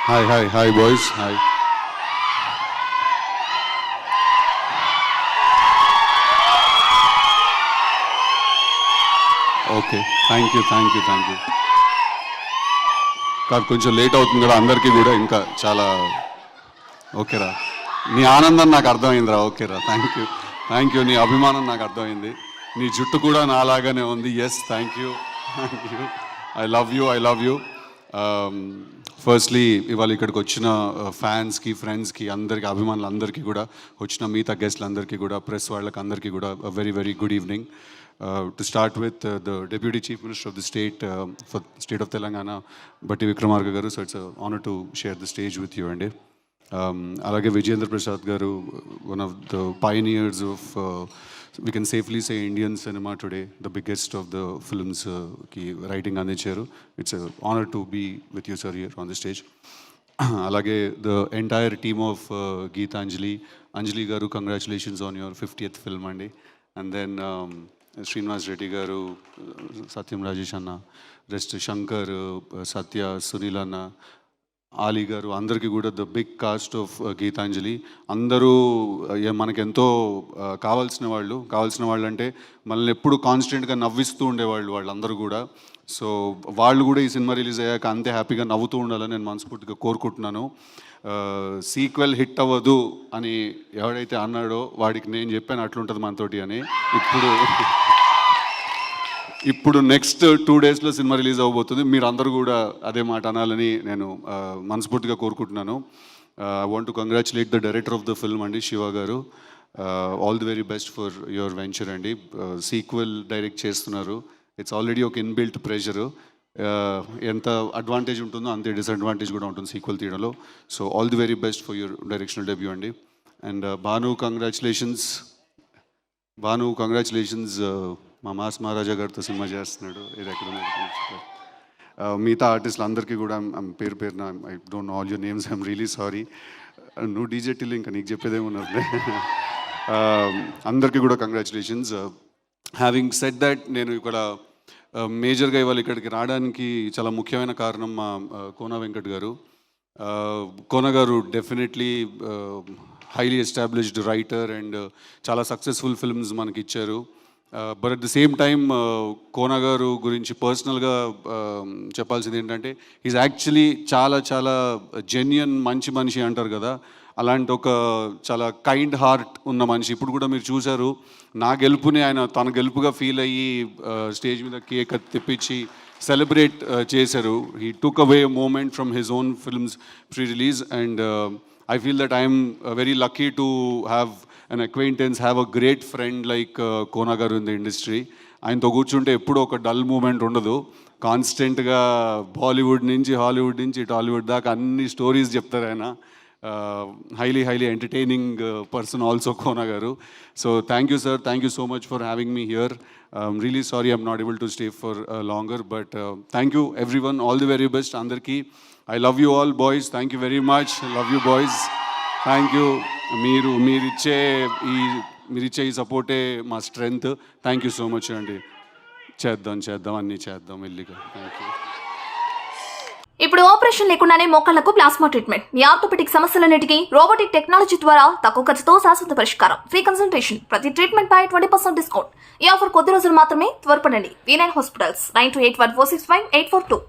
Hi, boys. Hi. Okay, thank you. కాదు, కొంచెం late అవుతుంది కదా అందరికీ కూడా, ఇంకా చాలా. ఓకేరా, నీ ఆనందం నాకు అర్థమైందిరా. ఓకేరా, థ్యాంక్ యూ. నీ అభిమానం నాకు అర్థమైంది. నీ జుట్టు కూడా నాలాగానే ఉంది. Yes, thank you. I love you. Firstly ఇవాళ ఇక్కడికి వచ్చిన ఫ్యాన్స్కి, ఫ్రెండ్స్కి, అందరికీ, అభిమానులందరికీ కూడా, వచ్చిన మిగతా గెస్ట్లందరికీ కూడా, ప్రెస్ వాళ్ళకి అందరికీ కూడా very good evening. To start with, the Deputy Chief Minister of the state, for State of Telangana, Batti Vikramarka garu, so it's an honor to share the stage with you. And alage Vijayendra Prasad garu, one of the pioneers of, we can safely say, Indian cinema today, the biggest of the films ki writing andicharu. It's an honor to be with you, sir, here on the stage. Alage the entire team of Anjali garu, congratulations on your 50th film andi. And then Srinivas Reddy గారు, సత్యం రాజేష్ అన్న, rest Shankar, సత్య, సునీల్ అన్న, ఆలీ గారు, అందరికీ కూడా the big cast of Geetanjali. అందరూ మనకెంతో కావాల్సిన వాళ్ళు అంటే మనల్ని ఎప్పుడు కాన్స్టెంట్గా నవ్విస్తూ ఉండేవాళ్ళు వాళ్ళందరూ కూడా. సో వాళ్ళు కూడా ఈ సినిమా రిలీజ్ అయ్యాక అంతే హ్యాపీగా నవ్వుతూ ఉండాలని నేను మనస్ఫూర్తిగా కోరుకుంటున్నాను. సీక్వెల్ హిట్ అవ్వదు అని ఎవడైతే అన్నాడో వాడికి నేను చెప్పాను అట్లుంటుంది మనతోటి అని. ఇప్పుడు నెక్స్ట్ 2 daysలో సినిమా రిలీజ్ అవ్వబోతుంది. మీరు అందరూ కూడా అదే మాట అనాలని నేను మనస్ఫూర్తిగా కోరుకుంటున్నాను. I want to congratulate the director of the film అండి, శివ గారు. All the very best for your venture అండి. సీక్వెల్ డైరెక్ట్ చేస్తున్నారు. ఇట్స్ ఆల్రెడీ ఒక ఇన్బిల్ట్ ప్రెషరు. ఎంత అడ్వాంటేజ్ ఉంటుందో అంతే డిసడ్వాంటేజ్ కూడా ఉంటుంది సీక్వెల్ తీయడంలో. So all the very best for your directional debut అండి. And Bhanu, congratulations. మా మాస్ మహారాజా గారితో సినిమా చేస్తున్నాడు. ఇది ఎక్కడ మిగతా ఆర్టిస్టులు అందరికీ కూడా పేరున I don't know all your names, I'm really sorry. నువ్వు డీజే టిల్, ఇంకా నీకు చెప్పేదేమున్నది. అందరికీ కూడా కంగ్రాచులేషన్స్. హ్యావింగ్ సెడ్ దట్, నేను ఇక్కడ మేజర్గా ఇవాళ ఇక్కడికి రావడానికి చాలా ముఖ్యమైన కారణం మా కోన వెంకట్ గారు. కోన గారు definitely highly established writer and చాలా సక్సెస్ఫుల్ ఫిల్మ్స్ మనకి ఇచ్చారు. But at the same time Kona గారు గురించి పర్సనల్గా చెప్పాల్సింది ఏంటంటే, ఈజ్ యాక్చువల్లీ చాలా జెన్యున్ మంచి మనిషి అంటారు కదా, అలాంటి ఒక చాలా కైండ్ హార్ట్ ఉన్న మనిషి. ఇప్పుడు కూడా మీరు చూశారు, నా గెలుపుని ఆయన తన గెలుపుగా ఫీల్ అయ్యి స్టేజ్ మీద కేక్ తెప్పించి సెలబ్రేట్ చేశారు. He took away moment from his own films pre release. And I feel that I am very lucky to have an acquaintance, have a great friend like Kona garu in the industry. ఆయనతో కూర్చుంటే ఎప్పుడూ ఒక dull moment ఉండదు. కాన్స్టెంట్గా బాలీవుడ్ నుంచి, Hollywood నుంచి, టాలీవుడ్ దాకా అన్ని స్టోరీస్ చెప్తారు ఆయన. highly entertaining person also, Kona garu. So thank you, sir. Thank you so much for having me here. I'm really sorry I'm not able to stay for longer, but thank you everyone. All the very best andarki. I love you all, boys. Thank you very much. Love you, boys. Thank you. మీరిచ్చే ఈ సపోర్టే మా strength. Thank you so much అండి. చేద్దాం అన్నీ చేద్దాం వెళ్ళిగా. Thank you. ఇప్పుడు ఆపరేషన్ లేకుండానే మోకాళ్లకు ప్లాస్మా ట్రీట్మెంట్. మీ ఆర్థోపెటిక్ సమస్యలన్నిటికీ రోబోటిక్ టెక్నాలజీ ద్వారా తక్కువ ఖర్చుతో శాశ్వత పరిష్కారం. Free consultation. ప్రతి ట్రీట్మెంట్ పై 20% డిస్కౌంట్. ఈ ఆఫర్ కొద్ది రోజులు మాత్రమే. త్వరపడండి. V9 hospitals 9281465842.